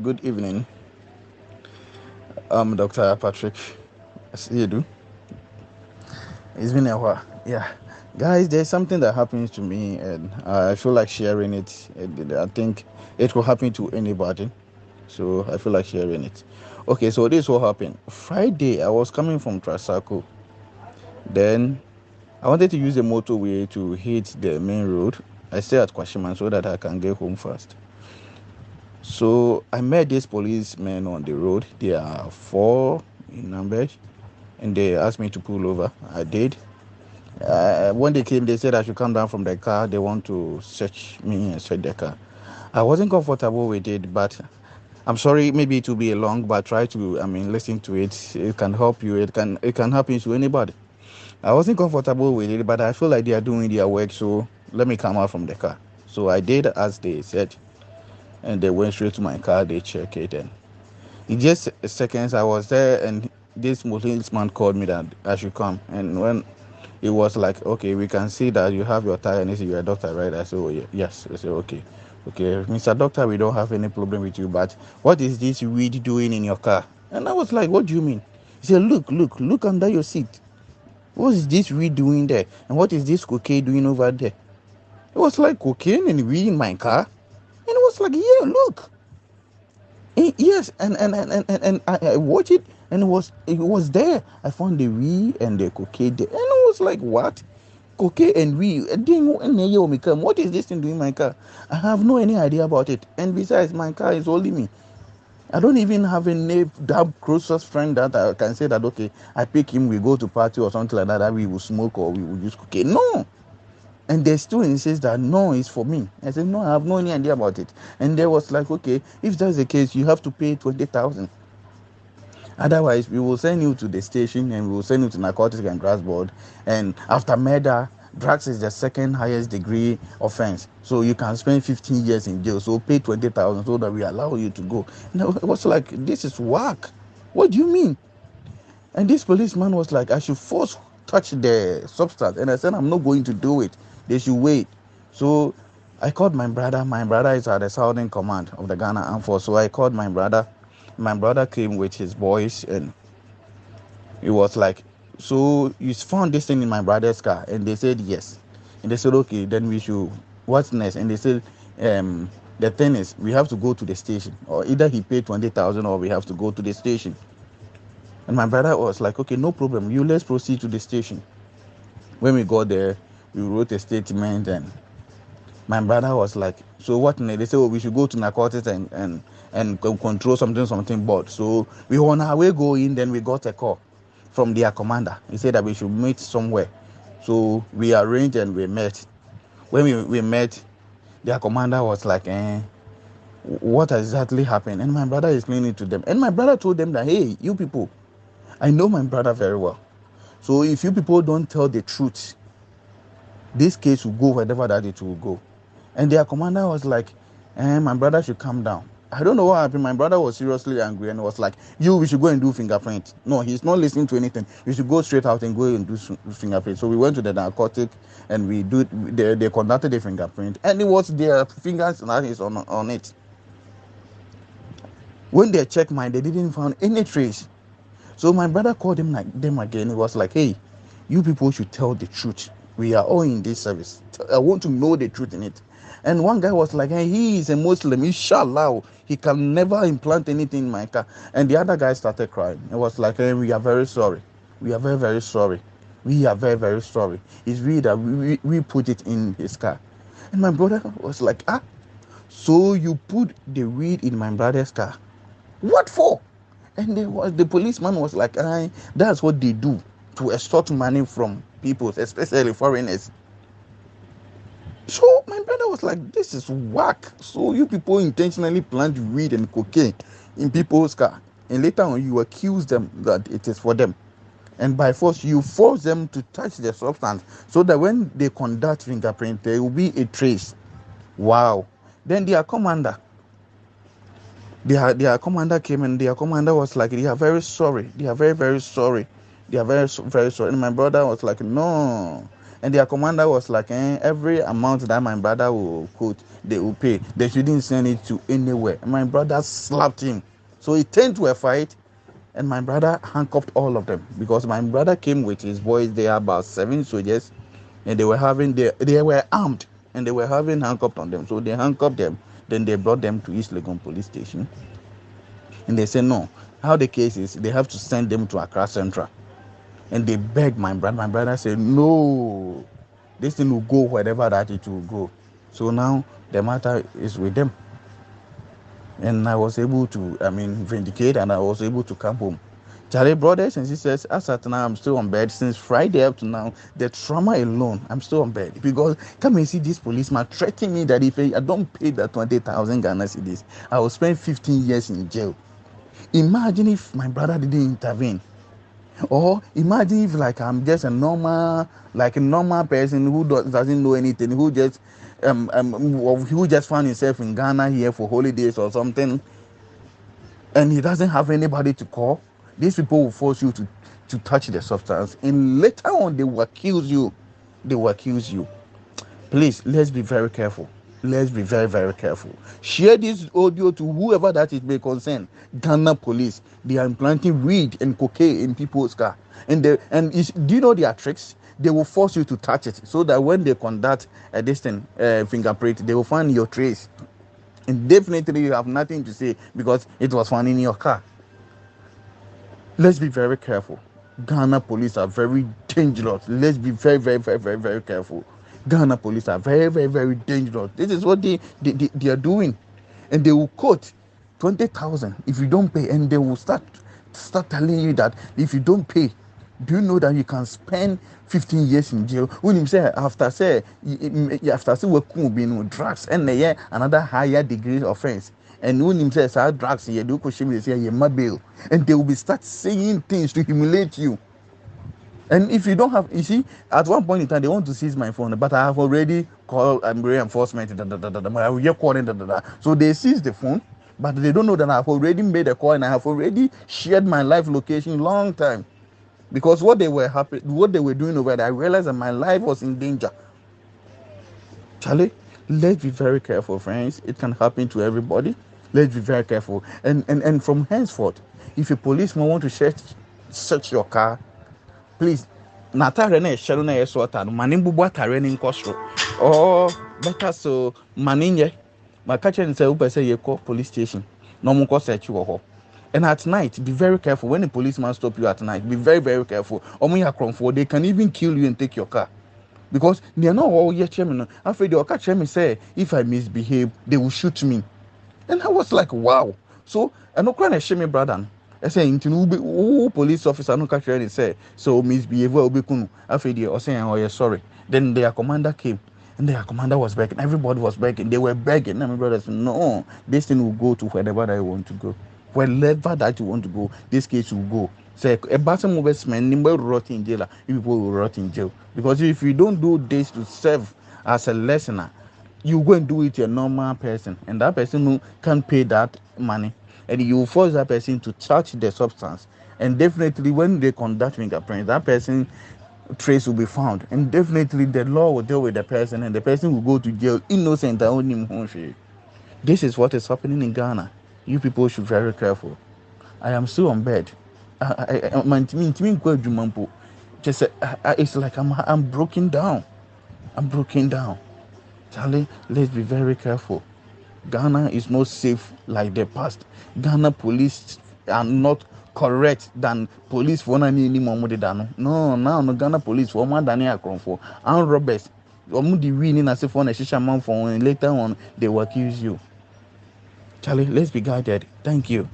Good evening. Dr. Patrick. I see you do. It's been a while. Yeah. Guys, there's something that happens to me and I feel like sharing it. I think it will happen to anybody. So I feel like sharing it. Okay, so this will happen. Friday, I was coming from Trasaco. Then I wanted to use the motorway to hit the main road. I stay at Kwashiman so that I can get home fast. So I met these policemen on the road. They are four in numbers, and they asked me to pull over. I did. When they came, they said I should come down from the car. They want to search me and search the car. I wasn't comfortable with it, but I'm sorry. Maybe it will be a long, but try to. Listen to it. It can help you. It can happen to anybody. I wasn't comfortable with it, but I feel like they are doing their work. So let me come out from the car. So I did as they said, and they went straight to my car. They checked it, and in just seconds I was there, and this policeman called me that I should come. And when it was like, okay, we can see that you have your tie, and he said, you're a doctor, right? I said, oh, yes. I said, okay, Mr. Doctor, we don't have any problem with you, but what is this weed doing in your car? And I was like, what do you mean? He said, look under your seat. What is this weed doing there? And what is this cocaine doing over there? It was like cocaine and weed in my car. And it was like, yeah, look. Yes, and I watched it, and it was there. I found the weed and the cocaine there, and I was like, what? Cocaine and weed? What is this thing doing in my car? I have no any idea about it. And besides, my car is holding me. I don't even have a neighbor, that closest friend that I can say that, okay, I pick him, we go to party or something like that we will smoke or we will use cocaine. No. And they still insist that no, it's for me. I said, no, I have no any idea about it. And they was like, okay, if that's the case, you have to pay 20,000. Otherwise, we will send you to the station and we will send you to Narcotics and Drugs Board. And after murder, drugs is the second highest degree offense. So you can spend 15 years in jail. So pay 20,000 so that we allow you to go. And it was like, this is whack. What do you mean? And this policeman was like, I should force touch the substance. And I said, I'm not going to do it. They should wait. So I called my brother. My brother is at the Southern Command of the Ghana Armed Force. So I called my brother. My brother came with his boys, and it was like, so you found this thing in my brother's car? And they said yes. And they said, okay, then we should, what's next? And they said, the thing is, we have to go to the station, or either he paid 20,000 or we have to go to the station. And my brother was like, okay, no problem, let's proceed to the station. When we got there, we wrote a statement, and my brother was like, so what? They said, oh, we should go to Narcotics and control something board. So we were on our way going, then we got a call from their commander. He said that we should meet somewhere. So we arranged and we met. When we met, their commander was like, what exactly happened? And my brother explained it to them. And my brother told them that, hey, you people, I know my brother very well. So if you people don't tell the truth, this case will go wherever that it will go. And their commander was like, my brother should calm down. I don't know what happened. My brother was seriously angry and was like, we should go and do fingerprint. No, he's not listening to anything. We should go straight out and go and do fingerprint. So we went to the narcotic and they conducted the fingerprint, and it was their fingers on it. When they checked mine, they didn't find any trace. So my brother called them again. He was like, hey, you people should tell the truth. We are all in this service. I want to know the truth in it. And one guy was like, hey, he is a Muslim, inshallah. He can never implant anything in my car. And the other guy started crying. It was like, hey, we are very sorry. We are very, very sorry. We are very, very sorry. It's really that we put it in his car. And my brother was like, so you put the weed in my brother's car? What for? And the policeman was like, that's what they do to extort money from people, especially foreigners. So my brother was like, this is whack. So you people intentionally plant weed and cocaine in people's car, and later on you accuse them that it is for them. And by force, you force them to touch the substance so that when they conduct fingerprint, there will be a trace. Wow. Then their commander came, and their commander was like, they are very sorry. They are very, very sorry. They are very, very sorry. And my brother was like, no, And their commander was like, every amount that my brother will quote, they will pay. They shouldn't send it to anywhere. And my brother slapped him. So it turned to a fight, and my brother handcuffed all of them, because my brother came with his boys. They are about 7 soldiers, and they were armed, and they were having handcuffed on them. So they handcuffed them. Then they brought them to East Legon police station, and they said no. How the case is, they have to send them to Accra Central. And they begged my brother. My brother said, no, this thing will go wherever that it will go. So now the matter is with them. And I was able to, vindicate, and I was able to come home. Charlie, brothers and sisters, as at now, I'm still on bed. Since Friday up to now, the trauma alone, I'm still on bed. Because come and see this policeman threatening me that if I don't pay the 20,000 Ghana cedis, I will spend 15 years in jail. Imagine if my brother didn't intervene. Or imagine if I'm just a normal person who doesn't know anything, who just found himself in Ghana here for holidays or something, and he doesn't have anybody to call. These people will force you to touch the substance, and later on they will accuse you. Please, let's be very careful. Let's be very, very careful. Share this audio to whoever that it may concern. Ghana police, they are implanting weed and cocaine in people's car. Do you know their tricks? They will force you to touch it, so that when they conduct a distant fingerprint, they will find your trace. And definitely you have nothing to say, because it was found in your car. Let's be very careful. Ghana police are very dangerous. Let's be very, very, very, very, very careful. Ghana police are very, very, very dangerous. This is what they are doing. And they will quote 20,000 if you don't pay, and they will start telling you that if you don't pay, do you know that you can spend 15 years in jail? When you say after we being drugs and another higher degree offense. And when him says drugs, they say bail, and they will be start saying things to humiliate you. And if you don't have, you see, at one point in time they want to seize my phone, but I have already called reinforcement. So they seize the phone, but they don't know that I have already made a call, and I have already shared my live location long time. Because what they were doing over there, I realized that my life was in danger. Charlie, let's be very careful, friends. It can happen to everybody. Let's be very careful. And from henceforth, if a policeman want to search your car, please, natare na eshero na yeso ota no mane bubu atare ni nkosro. Oh, better so maninye. Maka che nse u pese ye call police station. No mo ko search wo ho. And at night, be very careful. When a policeman stop you at night, be very, very careful. They can even kill you and take your car. Because they are not all yet chairman. After the catch me say, if I misbehave, they will shoot me. And I was like, wow. So I no cry shame me brother. I say into police officer no catch and say, so misbehave will be kunu. After the saying, oh yeah, sorry. Then their commander came. And their commander was begging. Everybody was begging. They were begging. And my brother said, no, this thing will go to wherever I want to go. Wherever that you want to go, this case will go. Say a bottom investment, will rot in jail. People will rot in jail. Because if you don't do this to serve as a listener, you go and do it to a normal person, and that person who can't pay that money, and you force that person to touch the substance. And definitely, when they conduct fingerprints, that person trace will be found, and definitely the law will deal with the person, and the person will go to jail innocent. This is what is happening in Ghana. You people should be very careful. I am still on bed. It's like I'm broken down. Charlie, let's be very careful. Ghana is not safe like the past. Ghana police are not correct than police for any more. No, now Ghana police for more than for and robbers. Winning as if on a shisha man for, and later on they will accuse you. Charlie, let's be guided. Thank you.